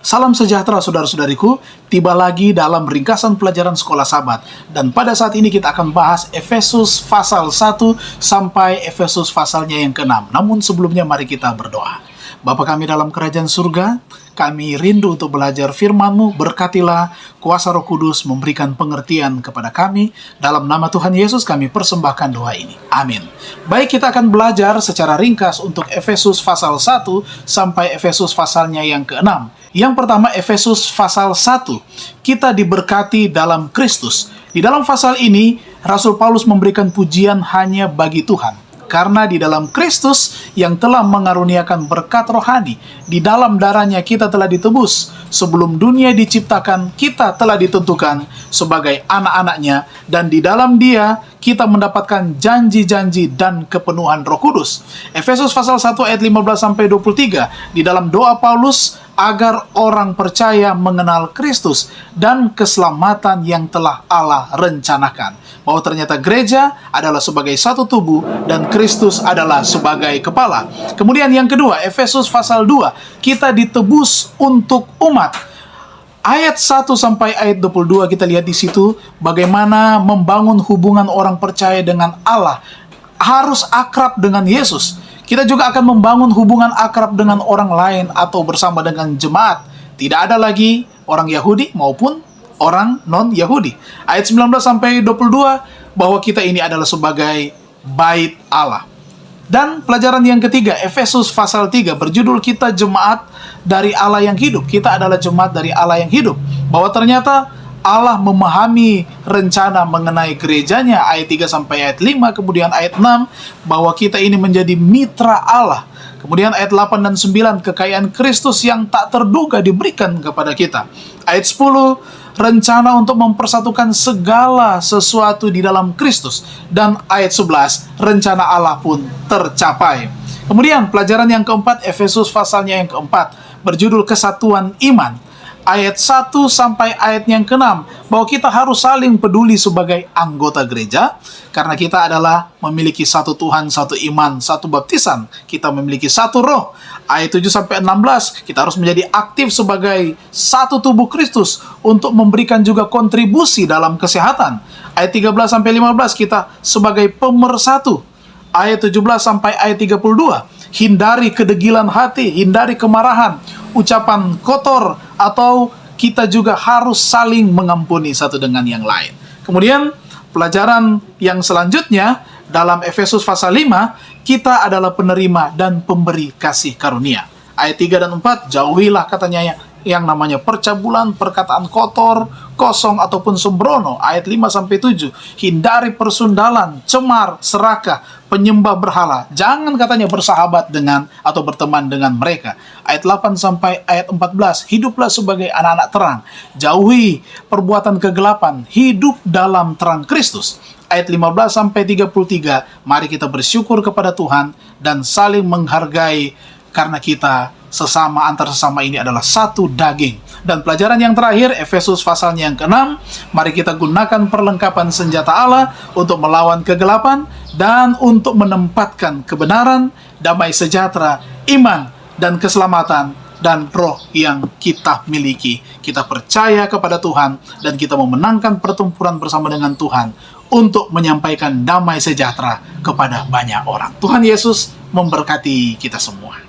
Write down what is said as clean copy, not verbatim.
Salam sejahtera saudara-saudariku, tiba lagi dalam ringkasan pelajaran sekolah Sabat. Dan pada saat ini kita akan bahas Efesus pasal 1 sampai Efesus pasalnya yang ke-6. Namun sebelumnya mari kita berdoa. Bapa kami dalam kerajaan surga, kami rindu untuk belajar firman-Mu, berkatilah kuasa Roh Kudus memberikan pengertian kepada kami. Dalam nama Tuhan Yesus kami persembahkan doa ini. Amin. Baik, kita akan belajar secara ringkas untuk Efesus pasal 1 sampai Efesus pasalnya yang ke-6. Yang pertama, Efesus pasal 1. Kita diberkati dalam Kristus. Di dalam pasal ini, Rasul Paulus memberikan pujian hanya bagi Tuhan. Karena di dalam Kristus yang telah mengaruniakan berkat rohani, di dalam darahnya kita telah ditebus. Sebelum dunia diciptakan, kita telah ditentukan sebagai anak-anaknya, dan di dalam Dia kita mendapatkan janji-janji dan kepenuhan Roh Kudus. Efesus pasal 1 ayat 15-23, di dalam doa Paulus agar orang percaya mengenal Kristus dan keselamatan yang telah Allah rencanakan. Bahwa ternyata gereja adalah sebagai satu tubuh dan Kristus adalah sebagai kepala. Kemudian yang kedua, Efesus pasal 2, kita ditebus untuk umat. Ayat 1 sampai ayat 22 kita lihat di situ bagaimana membangun hubungan orang percaya dengan Allah. Harus akrab dengan Yesus. Kita juga akan membangun hubungan akrab dengan orang lain atau bersama dengan jemaat. Tidak ada lagi orang Yahudi maupun orang non-Yahudi. Ayat 19-22, bahwa kita ini adalah sebagai bait Allah. Dan pelajaran yang ketiga, Efesus pasal 3, berjudul kita jemaat dari Allah yang hidup. Kita adalah jemaat dari Allah yang hidup. Bahwa ternyata Allah memahami rencana mengenai gerejanya, ayat 3-ayat 5, kemudian ayat 6, bahwa kita ini menjadi mitra Allah. Kemudian ayat 8 dan 9, kekayaan Kristus yang tak terduga diberikan kepada kita. Ayat 10, rencana untuk mempersatukan segala sesuatu di dalam Kristus. Dan ayat 11, rencana Allah pun tercapai. Kemudian pelajaran yang keempat, Efesus pasalnya yang keempat, berjudul kesatuan iman. Ayat 1 sampai ayat yang ke-6, bahwa kita harus saling peduli sebagai anggota gereja, karena kita adalah memiliki satu Tuhan, satu iman, satu baptisan. Kita memiliki satu roh. Ayat 7 sampai 16, kita harus menjadi aktif sebagai satu tubuh Kristus untuk memberikan juga kontribusi dalam kesehatan. Ayat 13 sampai 15, kita sebagai pemersatu. Ayat 17 sampai ayat 32, hindari kedegilan hati, hindari kemarahan, ucapan kotor, atau kita juga harus saling mengampuni satu dengan yang lain. Kemudian pelajaran yang selanjutnya dalam Efesus pasal 5, kita adalah penerima dan pemberi kasih karunia. Ayat 3 dan 4, jauhilah katanya yang namanya percabulan, perkataan kotor, kosong ataupun sembrono. Ayat 5-7, hindari persundalan, cemar, serakah, penyembah berhala. Jangan katanya bersahabat dengan atau berteman dengan mereka. Ayat 8 sampai ayat 14, hiduplah sebagai anak-anak terang. Jauhi perbuatan kegelapan, hidup dalam terang Kristus. Ayat 15 sampai 33, mari kita bersyukur kepada Tuhan dan saling menghargai karena kita antar sesama ini adalah satu daging. Dan pelajaran yang terakhir, Efesus pasalnya yang ke-6, mari kita gunakan perlengkapan senjata Allah untuk melawan kegelapan dan untuk menempatkan kebenaran, damai sejahtera, iman, dan keselamatan, dan roh yang kita miliki. Kita percaya kepada Tuhan dan kita memenangkan pertempuran bersama dengan Tuhan untuk menyampaikan damai sejahtera kepada banyak orang. Tuhan Yesus memberkati kita semua.